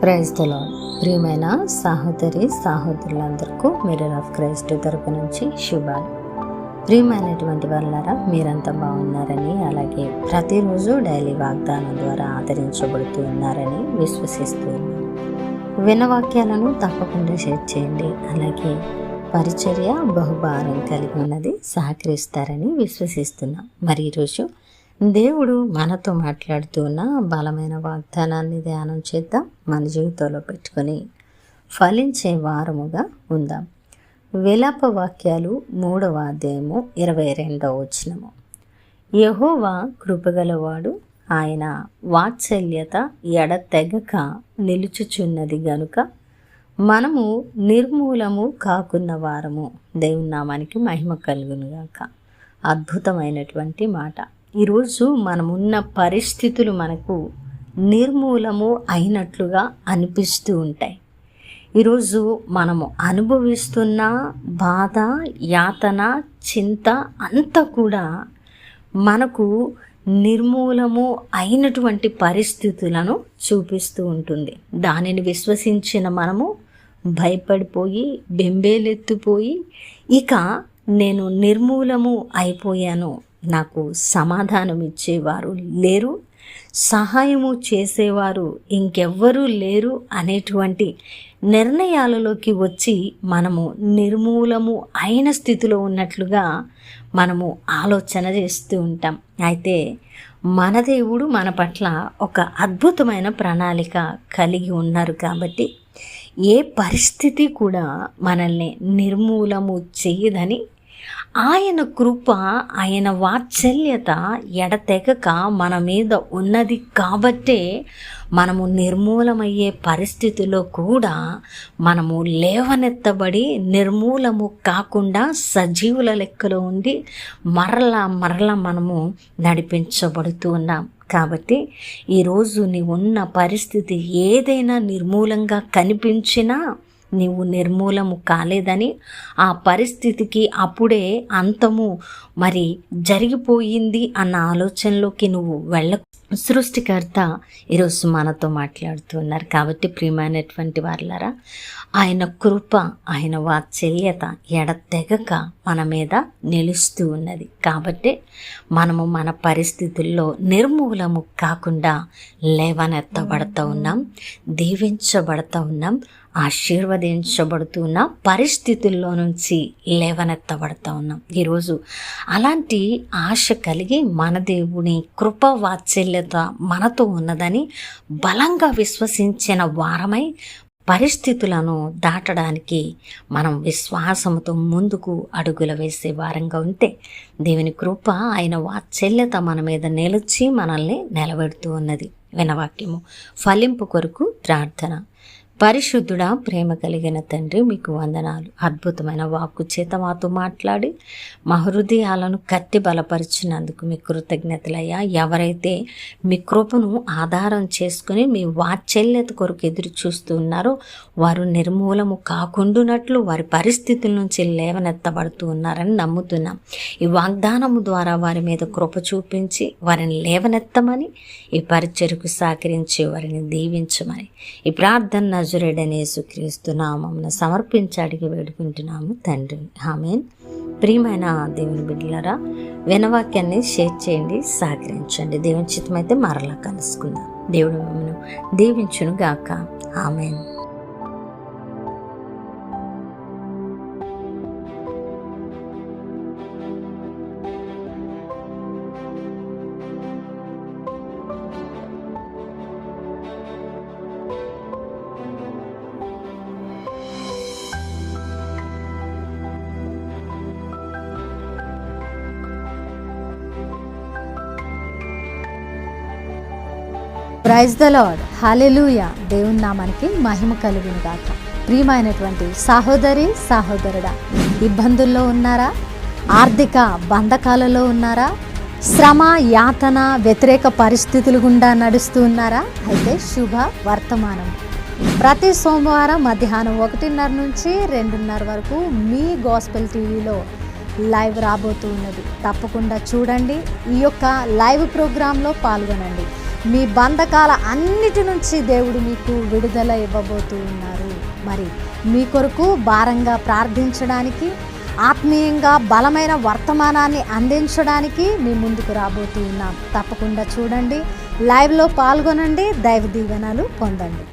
Praise the lord. ప్రియమైన సహోదరులందరికీ mirror of Christ తరపు నుంచి శుభాలు. ప్రియమైనటువంటి వాళ్ళారా, మీరంతా బాగున్నారని, అలాగే ప్రతిరోజు డైలీ వాగ్దానం ద్వారా ఆదరించబడుతూ ఉన్నారని విశ్వసిస్తూ ఉన్నాను. వినవాక్యాలను తప్పకుండా షేర్ చేయండి. అలాగే పరిచర్య బహుభారం కలిగి ఉన్నది, సహకరిస్తారని విశ్వసిస్తున్నాం. మరి ఈరోజు దేవుడు మనతో మాట్లాడుతూ ఉన్న బలమైన వాగ్దానాన్ని ధ్యానం చేద్దాం. మన జీవితంలో పెట్టుకొని ఫలించే వారముగా ఉందాం. విలాప వాక్యాలు 3వ అధ్యాయము 22వ వచనము. యెహోవా కృపగలవాడు, ఆయన వాత్సల్యత ఎడతెగక నిలుచుచున్నది గనుక మనము నిర్మూలము కాకున్న వారము. దేవుని నామానికి మహిమ కలుగునుగాక. అద్భుతమైనటువంటి మాట. ఈరోజు మనమున్న పరిస్థితులు మనకు నిర్మూలము అయినట్లుగా అనిపిస్తూ ఉంటాయి. ఈరోజు మనము అనుభవిస్తున్న బాధ, యాతన, చింత అంతా కూడా మనకు నిర్మూలము అయినటువంటి పరిస్థితులను చూపిస్తూ ఉంటుంది. దానిని విశ్వసించిన మనము భయపడిపోయి బెంబేలెత్తిపోయి, ఇక నేను నిర్మూలము అయిపోయాను, నాకు సమాధానం ఇచ్చేవారు లేరు, సహాయము చేసేవారు ఇంకెవ్వరూ లేరు అనేటువంటి నిర్ణయాలలోకి వచ్చి మనము నిర్మూలము అయిన స్థితిలో ఉన్నట్లుగా మనము ఆలోచన చేస్తూ ఉంటాం. అయితే మన దేవుడు మన పట్ల ఒక అద్భుతమైన ప్రణాళిక కలిగి ఉన్నారు కాబట్టి ఏ పరిస్థితి కూడా మనల్ని నిర్మూలము చేయదని, ఆయన కృప, ఆయన వాత్సల్యత ఎడతెగక మన మీద ఉన్నది కాబట్టే మనము నిర్మూలమయ్యే పరిస్థితిలో కూడా మనము లేవనెత్తబడి నిర్మూలము కాకుండా సజీవుల లెక్కలో ఉండి మరలా మనము నడిపించబడుతూ ఉన్నాం. కాబట్టి ఈరోజు నీవున్న పరిస్థితి ఏదైనా నిర్మూలంగా కనిపించినా నీవు నిర్మూలము కాలేదని, ఆ పరిస్థితికి అప్పుడే అంతము మరి జరిగిపోయింది అన్న ఆలోచనలోకి నువ్వు సృష్టికర్త ఈరోజు మనతో మాట్లాడుతున్నారు. కాబట్టి ప్రియమైనటువంటి వారులారా, ఆయన కృప, ఆయన వాత్సల్యత ఎడతెగక మన మీద నిలుస్తూ ఉన్నది. కాబట్టి మనము మన పరిస్థితుల్లో నిర్మూలము కాకుండా లేవనెత్తబడుతూ ఉన్నాం, దీవించబడుతూ ఉన్నాం, ఆశీర్వదించబడుతున్న పరిస్థితుల్లో నుంచి లేవనెత్తబడుతూ ఉన్నాం. ఈరోజు అలాంటి ఆశ కలిగి మన దేవుని కృప వాత్సల్యత మనతో ఉన్నదని బలంగా విశ్వసించిన వారమై పరిస్థితులను దాటడానికి మనం విశ్వాసంతో ముందుకు అడుగులు వేసే వారంగా ఉంటే దేవుని కృప, ఆయన వాత్సల్యత మన మీద నిలిచి మనల్ని నిలబెడుతూ ఉన్నది. వినవాక్యము ఫలింపు కొరకు ప్రార్థన. పరిశుద్ధుడా, ప్రేమ కలిగిన తండ్రి, మీకు వందనాలు. అద్భుతమైన వాక్కు చేత మాతో మాట్లాడి మా హృదయాలను కట్టి బలపరిచినందుకు మీ కృతజ్ఞతలయ్యా. ఎవరైతే మీ కృపను ఆధారం చేసుకుని మీ వాత్సల్యత కొరకు ఎదురు చూస్తూ ఉన్నారో వారు నిర్మూలము కాకుండానట్లు వారి పరిస్థితుల నుంచి లేవనెత్తబడుతూ ఉన్నారని నమ్ముతున్నాం. ఈ వాగ్దానము ద్వారా వారి మీద కృప చూపించి వారిని లేవనెత్తమని, ఈ పరిచర్యకు సహకరించి వారిని దీవించమని ఈ ప్రార్థన నజరేయుడైన యేసుక్రీస్తు నామమున సమర్పించి అడిగి వేడుకుంటున్నాము తండ్రి, ఆమేన్. ప్రియమైన దేవుని బిడ్డలారా, వినవాక్యాన్ని షేర్ చేయండి, సహకరించండి. దేవుని చిత్తమైతే మరలా కలుసుకుందాం. దేవుడు మిమ్మల్ని దీవించును గాక. Amen. Praise the lord. Hallelujah. దేవుని నామానికి మహిమ కలుగును గాక. ప్రియమైనటువంటి సహోదరుడా, ఇబ్బందుల్లో ఉన్నారా? ఆర్థిక బంధకాలలో ఉన్నారా? శ్రమ, యాతన, వ్యతిరేక పరిస్థితులు గుండా నడుస్తూ ఉన్నారా? అయితే శుభ వర్తమానం. ప్రతి సోమవారం మధ్యాహ్నం 1:30 నుంచి 2:30 వరకు మీ గాస్పెల్ టీవీలో లైవ్ రాబోతూ ఉన్నది. తప్పకుండా చూడండి. ఈ యొక్క లైవ్ ప్రోగ్రాంలో పాల్గొనండి. మీ బంధకాల అన్నిటి నుంచి దేవుడు మీకు విడుదల ఇవ్వబోతూ ఉన్నారు. మరి మీ కొరకు భారంగా ప్రార్థించడానికి, ఆత్మీయంగా బలమైన వర్తమానాన్ని అందించడానికి మీ ముందుకు రాబోతూ ఉన్నాం. తప్పకుండా చూడండి, లైవ్లో పాల్గొనండి, దైవ దీవెనలు పొందండి.